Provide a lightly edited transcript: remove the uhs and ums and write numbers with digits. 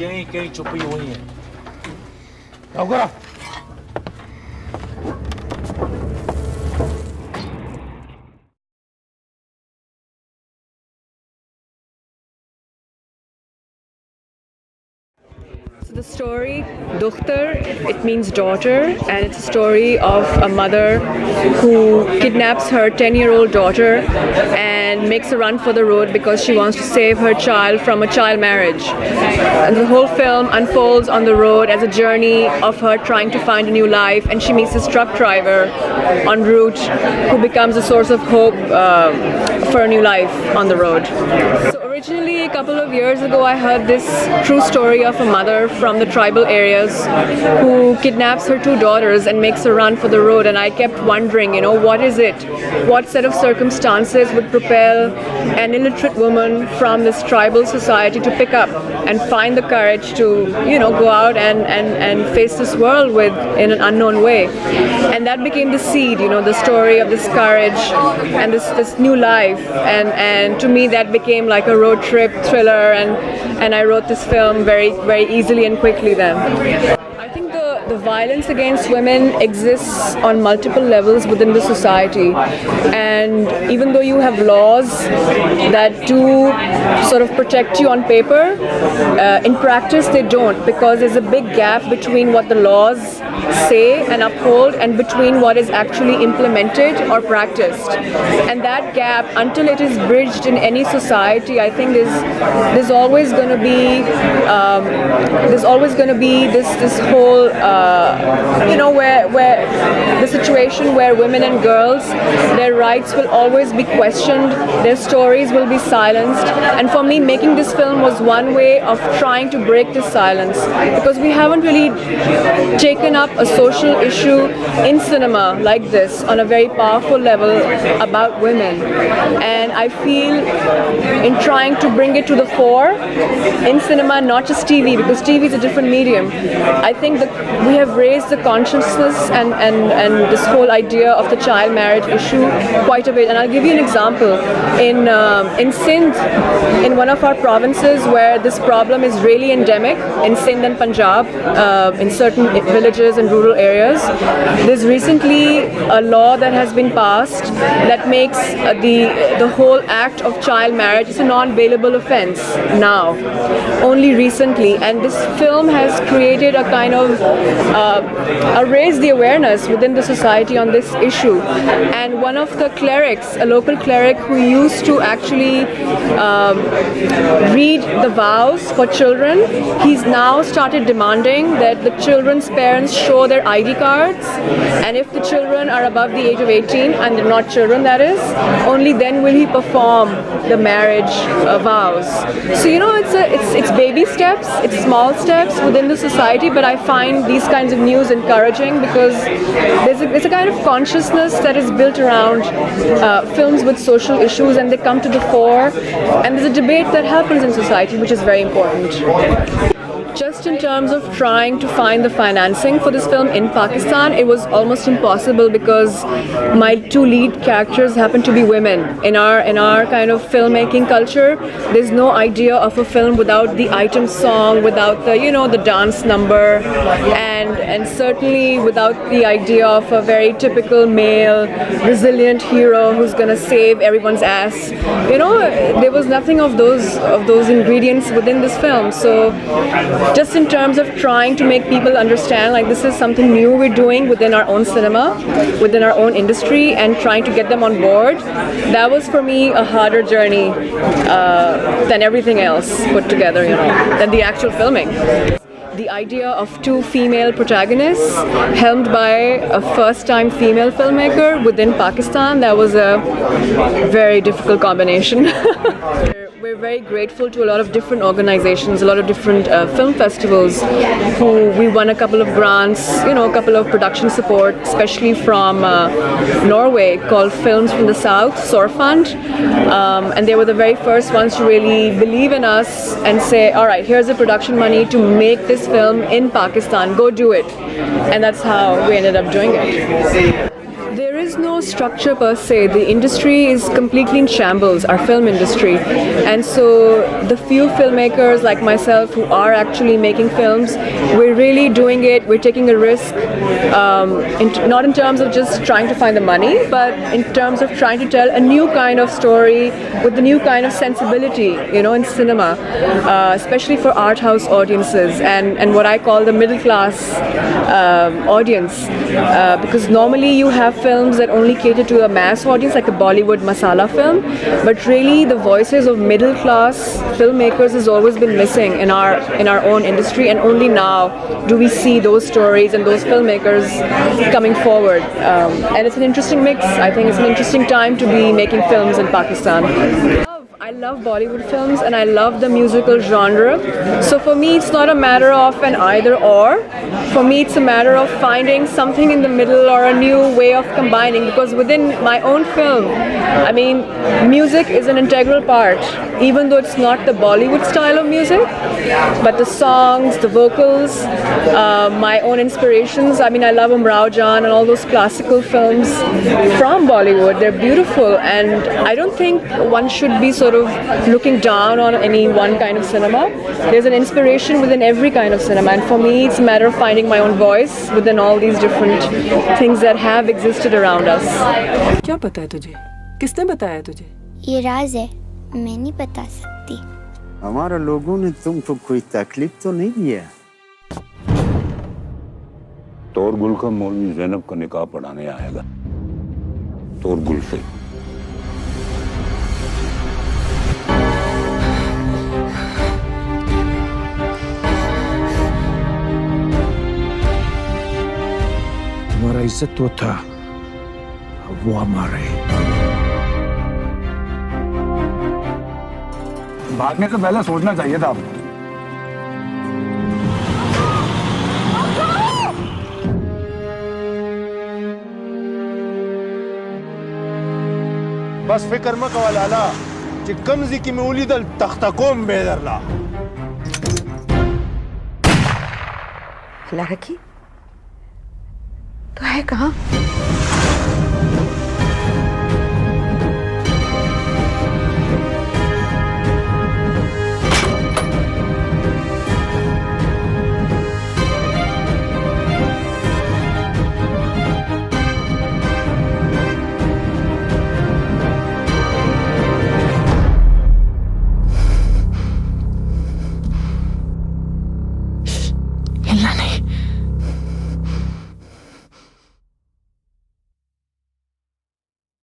यहीं कहीं छुपी हुई हैं। आओ करो। So the story, Dukhtar, it means daughter, and it's a story of a mother who kidnaps her 10-year-old daughter and makes a run for the road because she wants to save her child from a child marriage. And the whole film unfolds on the road as a journey of her trying to find a new life, and she meets this truck driver en route who becomes a source of hope for a new life on the road. So originally, a couple of years ago, I heard this true story of a mother from the tribal areas who kidnaps her two daughters and makes a run for the road, and I kept wondering, you know, what is it? What set of circumstances would propel an illiterate woman from this tribal society to pick up and find the courage to, you know, go out and face this world with in an unknown way? And that became the seed, you know, the story of this courage and this new life, and to me that became like a road trip thriller, and I wrote this film very easily and quickly then. I think the violence against women exists on multiple levels within the society, and even though you have laws that do sort of protect you on paper, in practice they don't, because there's a big gap between what the laws say and uphold and between what is actually implemented or practiced. And that gap, until it is bridged in any society, I think there's always going to be this whole you know, where the situation where women and girls, their rights will always be questioned, their stories will be silenced. And for me, making this film was one way of trying to break this silence, because we haven't really taken up a social issue in cinema like this on a very powerful level about women. And I feel in trying to bring it to the fore in cinema, not just TV, because TV is a different medium, I think that we have raised the consciousness and this whole idea of the child marriage issue quite a bit. And I'll give you an example. In Sindh, in one of our provinces where this problem is really endemic, in Sindh and Punjab, in certain villages and rural areas, there's recently a law that has been passed that makes the whole act of child marriage is a non-bailable offense now, only recently. And this film has created a kind of raised the awareness within the society on this issue. And one of the clerics, a local cleric who used to actually read the vows for children, he's now started demanding that the children's parents show their ID cards, and if the children are above the age of 18, and they're not children that is, only then will he perform the marriage vows. So, you know, it's baby steps, it's small steps within the society, but I find these kinds of news encouraging because there's a kind of consciousness that is built around films with social issues, and they come to the fore, and there's a debate that happens in society which is very important. Just in terms of trying to find the financing for this film in Pakistan, it was almost impossible because my two lead characters happen to be women. In our kind of filmmaking culture, there's no idea of a film without the item song, without the, you know, the dance number, and certainly without the idea of a very typical male resilient hero who's gonna save everyone's ass. You know, there was nothing of those ingredients within this film. So just in terms of trying to make people understand, like, this is something new we're doing within our own cinema, within our own industry, and trying to get them on board, that was for me a harder journey than everything else put together, you know, than the actual filming. The idea of two female protagonists helmed by a first-time female filmmaker within Pakistan, that was a very difficult combination. We're very grateful to a lot of different organizations, a lot of different film festivals who we won a couple of grants, you know, a couple of production support, especially from Norway, called Films from the South, Sorfund. And they were the very first ones to really believe in us and say, all right, here's the production money to make this film in Pakistan, go do it. And that's how we ended up doing it. There is is no structure per se. The industry is completely in shambles, our film industry. And so the few filmmakers like myself who are actually making films, we're really doing it, we're taking a risk, not in terms of just trying to find the money, but in terms of trying to tell a new kind of story with the new kind of sensibility, in cinema, especially for art house audiences and what I call the middle class audience. Because normally you have films that only cater to a mass audience, like a Bollywood masala film, but really the voices of middle class filmmakers has always been missing in our own industry, and only now do we see those stories and those filmmakers coming forward. And it's an interesting mix. I think it's an interesting time to be making films in Pakistan. I love Bollywood films and I love the musical genre. So for me, it's not a matter of an either or. For me, it's a matter of finding something in the middle or a new way of combining. Because within my own film, music is an integral part, even though it's not the Bollywood style of music. But the songs, the vocals, my own inspirations. I love Umrao Jan and all those classical films from Bollywood. They're beautiful, and I don't think one should be sort of looking down on any one kind of cinema. There's an inspiration within every kind of cinema, and for me it's a matter of finding my own voice within all these different things that have existed around us. क्या पता है तुझे? किसने बताया तुझे? ये राज है, मैं नहीं बता सकती। हमारे लोगों ने तुमको कोई तकलीफ तो नहीं दिया? तोर गुल का मौलवी ज़ैनब का निकाह पढ़ाने आएगा। तोर गुल से। हमारा इज्जत तो था, वो हमारे। भागने से पहले सोचना चाहिए था आपको। बस फिक्र मत वाला चिकमजी की मूली दल तख्तकोम बेदरला लड़की तो है कहाँ?